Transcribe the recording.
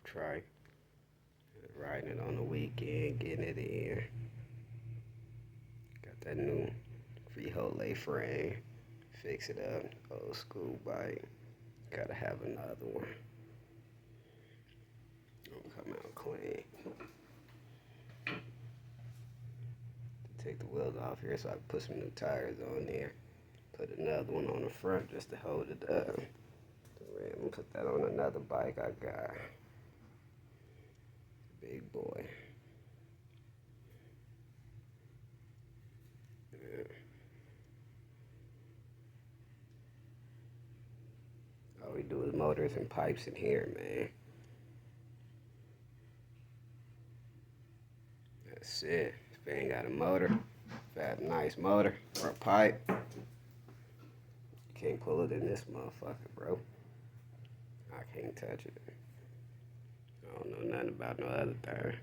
Try riding it on the weekend, getting it in. Got that new frijole frame. Fix it up. Old school bike. Gotta have another one. Don't come out clean. Take the wheels off here so I can put some new tires on there. Put another one on the front just to hold it up. I'm gonna put that on another bike I got. Big boy. Yeah. All we do is motors and pipes in here, man. That's it. If it ain't got a motor, if it had a nice motor or a pipe, you can't pull it in this motherfucker, bro. I can't touch it. I don't know nothing about no other things.